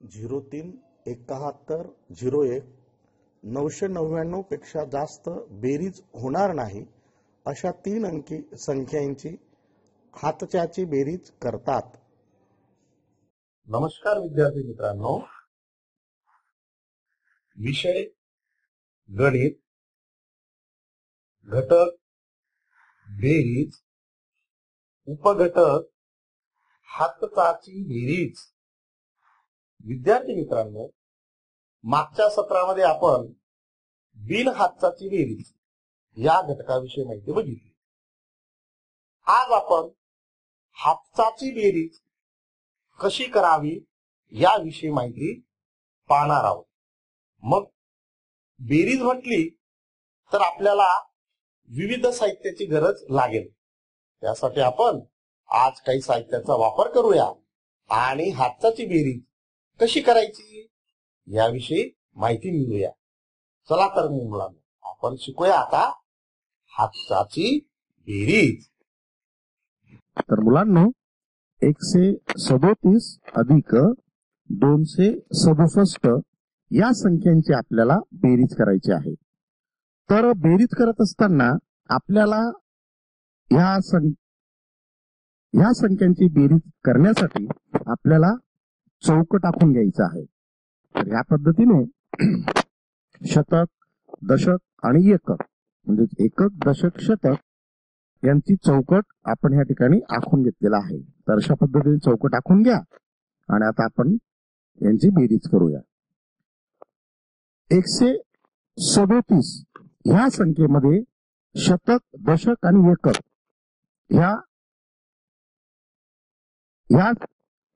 037101 999 पेक्षा जास्त बेरीज होणार नाही अशा 3 अंकी संख्यांची हातच्याची बेरीज करतात। नमस्कार विद्यार्थी मित्रांनो, विषय गणित, घटक बेरीज, उपघटक हातचाची बेरीज। विद्यार्थी मित्रांनो, मागच्या सत्रामध्ये आपण बिनहातचाची बेरीज या घटकाविषयी माहिती बघितली। आज आपण हातचाची बेरीज कशी करावी याविषयी माहिती पाहणार आहोत। मग बेरीज म्हटली तर आपल्याला विविध साहित्याची गरज लागेल। त्यासाठी आपण आज काही साहित्याचा वापर करूया आणि हातचाची बेरीज कशी करायची याविषयी माहिती मिळूया। चला तर मुलांनो, आपण शिकूया आता हातचाची बेरीज। तर मुलांनो, 137 अधिक 267 या संख्यांची आपल्याला बेरीज करायची आहे। तर बेरीज करत असताना आपल्याला ह्या संख्यांची बेरीज करण्यासाठी आपल्याला चौक टाकून घ्यायचा आहे। तर ह्या पद्धतीने शतक, दशक आणि एकक म्हणजे एकक, दशक, शतक यांची चौकट आपण ह्या ठिकाणी आखून घेतलेला आहे। तर अशा पद्धतीने चौकट आखून घ्या आणि आता आपण यांची बेरीज करूया। 137 ह्या संख्येमध्ये शतक, दशक आणि एकक ह्या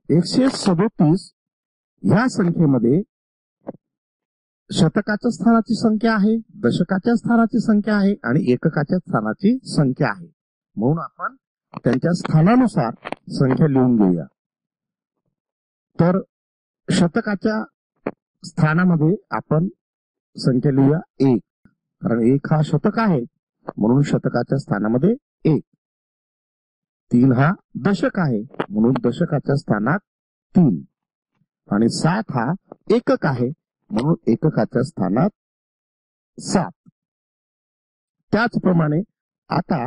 137 ह्या संख्येमध्ये शतकाच्या स्थानाची संख्या आहे, दशकाच्या स्थानाची संख्या आहे आणि एककाच्या स्थानाची संख्या आहे। म्हणून आपण त्यांच्या स्थानानुसार संख्या लिहून घेऊया। तर शतकाच्या स्थानामध्ये आपण संख्या लिहूया 1, कारण 1 हा शतक आहे म्हणून शतकाच्या स्थानामध्ये 1। 3 हा दशक आहे म्हणून दशकाच्या स्थानात 3 आणि 7 हा एकक आहे म्हणून एककाच्या स्थानात 7। त्याचप्रमाणे आता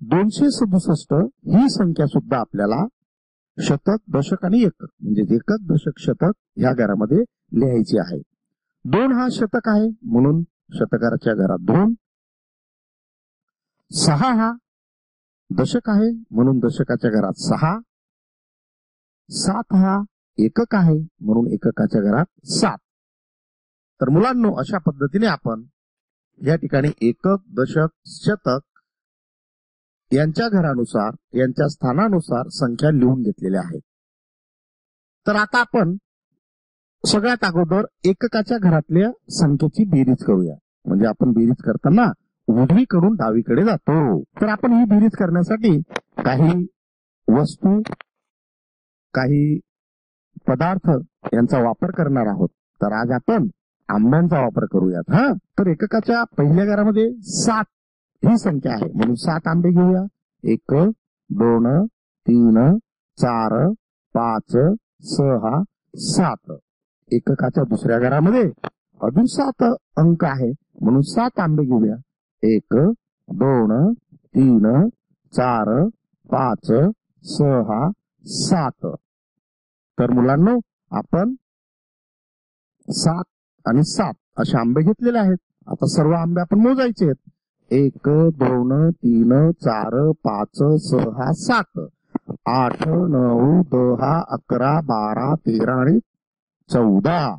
267 ही संख्या सुद्धा आपल्याला शतक, दशक आणि एकक म्हणजे एकक, दशक, शतक ह्या घरामध्ये लिहायची आहे। 2 हा शतक आहे म्हणून शतकाच्या घरात 2। 6 हा दशक आहे म्हणून दशकाच्या घरात 6। 7 हा एकक आहे म्हणून एककाच्या घरात 7। तर मुलांनो, अशा पद्धतीने आपण या ठिकाणी एकक, दशक, शतक यांच्या घरानुसार, यांच्या स्थानानुसार संख्या लिहून घेतलेल्या आहेत। तर आता आपण सगळ्यात अगोदर एककाच्या घरातल्या संख्येची बेरीज करूया। म्हणजे आपण बेरीज करताना उजवीकडून डावीकडे जातो। तर आपण ही बेरीज करण्यासाठी काही वस्तू, काही पदार्थ यांचा वापर करणार आहोत। तर आज आपण आंब्यांचा वापर करूयात। तर एककाच्या पहिल्या घरामध्ये 7 ही संख्या आहे म्हणून 7 आंबे घेऊया। 1, 2, 3, 4, 5, 6, 7। एककाच्या दुसऱ्या घरामध्ये अजून 7 अंक आहे म्हणून 7 आंबे घेऊया। 1, 2, 3, 4, 5, 6, 7। तर मुलांनो, आपण 7 आणि 7 असे आंबे घेतलेले आहेत। आता सर्व आंबे आपण मोजायचे आहेत। 1, 2, 3, 4, 5, 6, 7, 8, 9, 10, 11, 12, 13 आणि 14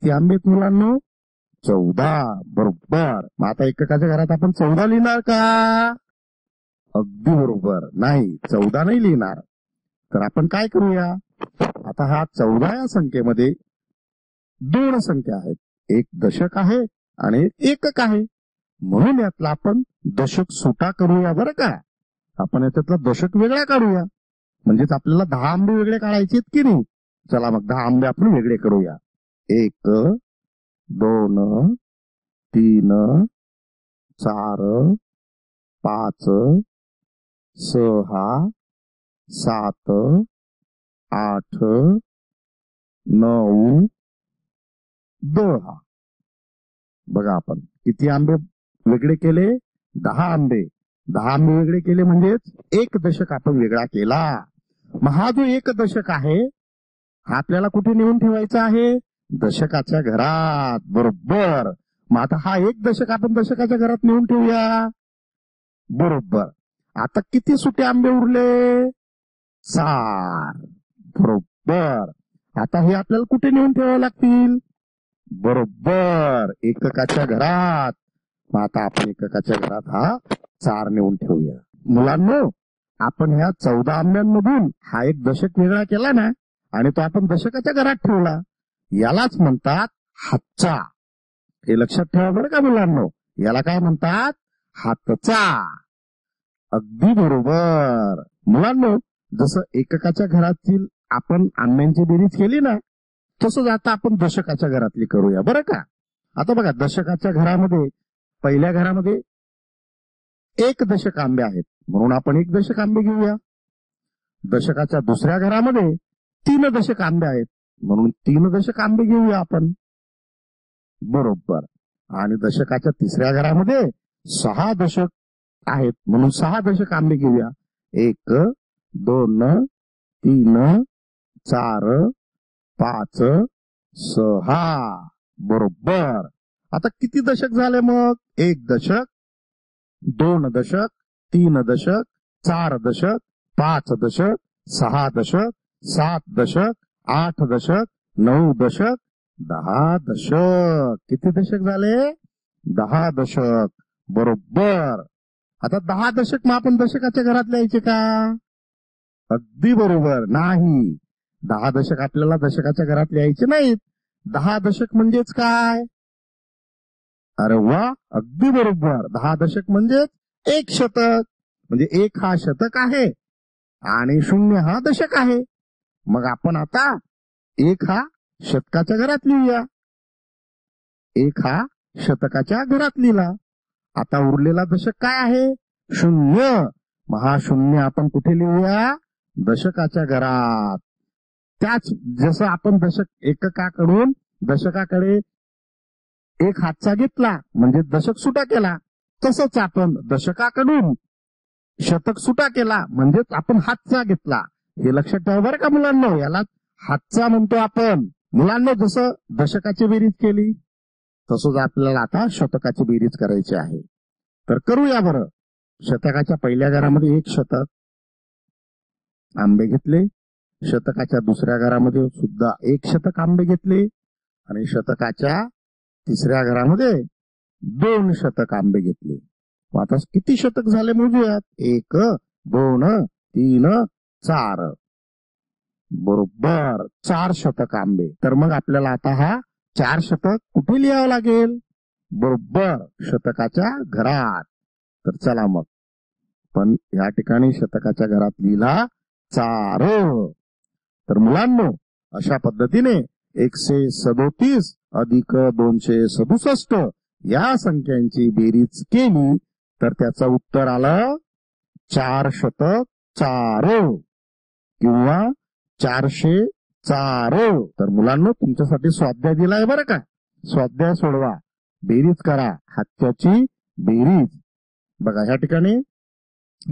ती आंबे मुलांनो 14 बरोबर। मग आता एककाच्या घरात आपण 14 लिहिणार का? अगदी बरोबर, नाही 14 नाही लिहिणार। तर आपण काय करूया, आता हा 14 या संख्येमध्ये 2 संख्या आहेत, एक दशक आहे आणि एकक आहे म्हणून यातला आपण दशक सुटा करूया बरं का। आपण याच्यातला दशक वेगळा काढूया म्हणजेच आपल्याला 10 आंबे वेगळे काढायचे आहेत की नाही। चला मग 10 आंबे आपण वेगळे करूया। 1, 2, 3, 4, 5, 6, 7, 8, 9 10. बघा आपण किती आंबे वेगळे केले? 10 आंबे. 10 आंबे वेगळे केले म्हणजेच 1 दशक आपण वेगळा केला. मग हा जो 1 दशक आहे हा आपल्याला कुठे नेऊन ठेवायचा आहे? दशकाच्या घरात. बरोबर. मग आता हा 1 दशक आपण दशकाच्या घरात नेऊन ठेवूया. बरोबर. आता किती सुटे आंबे उरले? 4. बरोबर. आता हे आपल्याला कुठे नेऊन ठेवावे लागतील? बरोबर, एककाच्या घरात. मग आता आपण एककाच्या घरात हा 4 नेऊन ठेवूया. मुलांनो, आपण ह्या 14 आंब्यांमधून हा 1 दशक वेगळा केला ना आणि तो आपण दशकाच्या घरात ठेवला. यालाच म्हणतात हातचा. हे लक्षात ठेवा बरं का मुलांनो. याला काय म्हणतात? हातचा. अगदी बरोबर. मुलांनो, जसं एककाच्या घरातील आपण आंब्यांची बेरीज केली ना तसंच आता आपण दशकाच्या घरातली करूया बरं का. आता बघा, दशकाच्या घरामध्ये पहिल्या घरामध्ये 1 दशक आंबे आहेत म्हणून आपण 1 दशक आंबे घेऊया. दशकाच्या दुसऱ्या घरामध्ये 3 दशक आंबे आहेत म्हणून 3 दशक आंबे घेऊया आपण. बरोबर. आणि दशकाच्या तिसऱ्या घरामध्ये 6 दशक आहेत म्हणून 6 दशक आंबे घेऊया. 1 2 3 4 5 6. बरोबर. आता किती दशक झाले मग? 1 दशक, 2 दशक, 3 दशक, 4 दशक, 5 दशक, 6 दशक, 7 दशक, 8 दशक, 9 दशक, 10 दशक. किती दशक झाले? 10 दशक. बरोबर. आता 10 दशक मग आपण दशकाच्या घरात लिहायचे का? अगदी बरोबर. नाही, 10 दशक आपल्याला दशकाच्या घरात लिहायचे नाहीत. 10 दशक म्हणजेच काय? अरे वा, अगदी बरोबर. 10 दशक म्हणजेच 1 शतक. म्हणजे 1 हा शतक आहे आणि 0 हा दशक आहे. मग आपण आता 1 हा शतकाच्या घरात लिहूया. 1 हा शतकाच्या घरात लिहिला. आता उरलेला दशक काय आहे? 0. मग हा 0 आपण कुठे लिहूया? दशकाच्या घरात. त्याच जसं आपण दशक एककाकडून दशकाकडे 1 हातचा घेतला म्हणजे दशक सुटा केला, तसंच आपण दशकाकडून शतक सुटा केला म्हणजेच आपण हातचा घेतला. हे लक्षात ठेवा बरं का मुलांनो. याला हातचा म्हणतो आपण. मुलांनो, जसं दशकाची बेरीज केली तसंच आपल्याला आता शतकाची बेरीज करायची आहे. तर करूया बरं. शतकाच्या पहिल्या घरामध्ये 1 शतक आंबे घेतले. शतकाच्या दुसऱ्या घरामध्ये सुद्धा 1 शतक आंबे घेतले आणि शतकाच्या तिसऱ्या घरामध्ये 2 शतक आंबे घेतले. आता किती शतक झाले मोजूयात. 1 2 3 4. बरोबर, 4 शतक आंबे. तर मग आपल्याला आता हा 4 शतक कुठे लिहावं लागेल? बरोबर, शतकाच्या घरात. तर चला मग, पण या ठिकाणी शतकाच्या घरात लिहिला 4. तर मुलांनो, अशा पद्धतीने 137 अधिक 267 या संख्यांची बेरीज केली तर त्याचं उत्तर आलं 404 किंवा 404. तर मुलांनो, तुमच्यासाठी स्वाध्याय दिलाय बरं का. स्वाध्याय सोडवा, बेरीज करा, हातच्याची बेरीज. बघा, ह्या ठिकाणी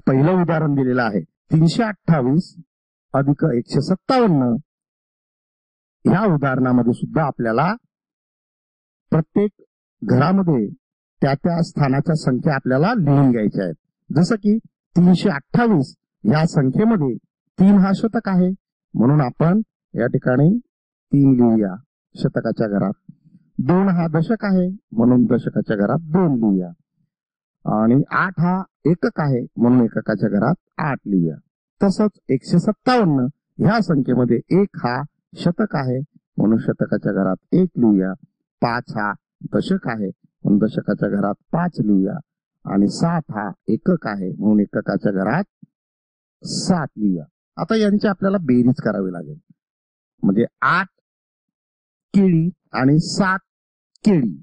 पहिलं उदाहरण दिलेलं आहे. 328 अधिक 157. ह्या उदाहरणामध्ये सुद्धा आपल्याला प्रत्येक घरामध्ये त्या त्या स्थानाच्या संख्या आपल्याला लिहून घ्यायच्या आहेत. जसं की 328 या संख्येमध्ये 3 हा शतक आहे म्हणून आपण या ठिकाणी 3 लिहूया शतकाच्या घरात. 2 हा दशक आहे म्हणून दशकाच्या घरात 2 लिहूया. आणि 8 हा एकक आहे म्हणून एककाच्या घरात 8 लिहूया. तसंच 157 ह्या संख्येमध्ये 1 हा शतक आहे म्हणून शतकाच्या घरात 1 लिहूया. 5 हा दशक आहे म्हणून दशकाच्या घरात 5 लिहूया. आणि 7 हा एकक आहे म्हणून एककाच्या घरात 7 लिहूया. आता यांची आपल्याला बेरीज करावी लागेल. म्हणजे 8 केळी आणि 7 केळी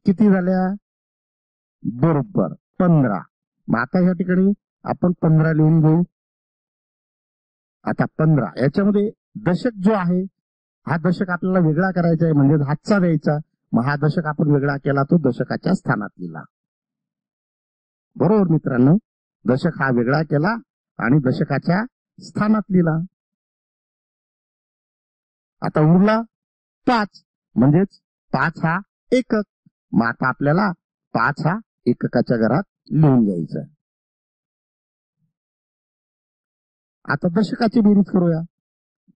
किती झाल्या? बरोबर, 15. मग आता या ठिकाणी आपण 15 लिहून घेऊ. आता 15 याच्यामध्ये दशक जो आहे हा दशक आपल्याला वेगळा करायचा आहे, म्हणजे हातचा द्यायचा. मग हा दशक आपण वेगळा केला, तो दशकाच्या स्थानात लिहिला. बरोबर मित्रांनो, दशक हा वेगळा केला आणि दशकाच्या स्थानात लिहिला. आता उरला 5, म्हणजेच 5 हा एकक. मग आता आपल्याला 5 हा एककाच्या घरात लिहून घ्यायचा. आता दशकाची बेरीज करूया.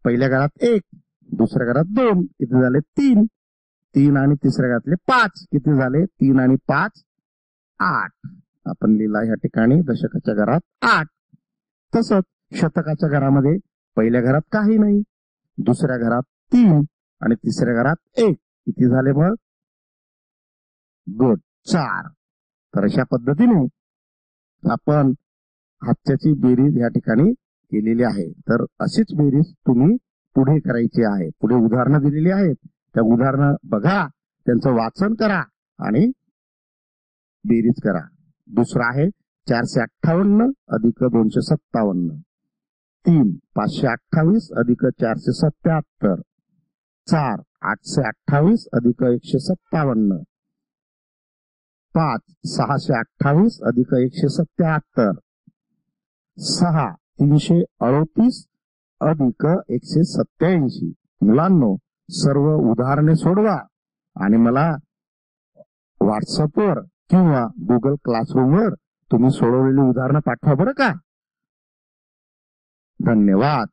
पहिल्या घरात 1, दुसऱ्या घरात 2, किती झाले 3. 3 आणि तिसऱ्या घरातले 5, किती झाले 3 आणि 5 8. आपण लिहिला या ठिकाणी दशकाच्या घरात 8. तसंच शतकाच्या घरामध्ये पहिल्या घरात काही नाही, दुसऱ्या घरात 3 आणि तिसऱ्या घरात 1, किती झाले मग गुड 4. तर अशा पद्धतीने आपण हातच्याची बेरीज या ठिकाणी केलेली आहे. तर अशीच बेरीज तुम्ही पुढे करायची आहे. पुढे उदाहरणं दिलेली आहेत, त्या उदाहरणं बघा, त्यांचं वाचन करा आणि बेरीज करा. दुसरं आहे 458 अधिक 257, 3 528 अधिक 477, 4 828 अधिक 157, 5 628 अधिक 177, 6 338 अधिक 187. मुलांनो, सर्व उदाहरणे सोडवा आणि मला व्हॉट्सअपवर किंवा गुगल क्लासरूमवर तुम्ही सोडवलेली उदाहरणं पाठवा बरं का. धन्यवाद.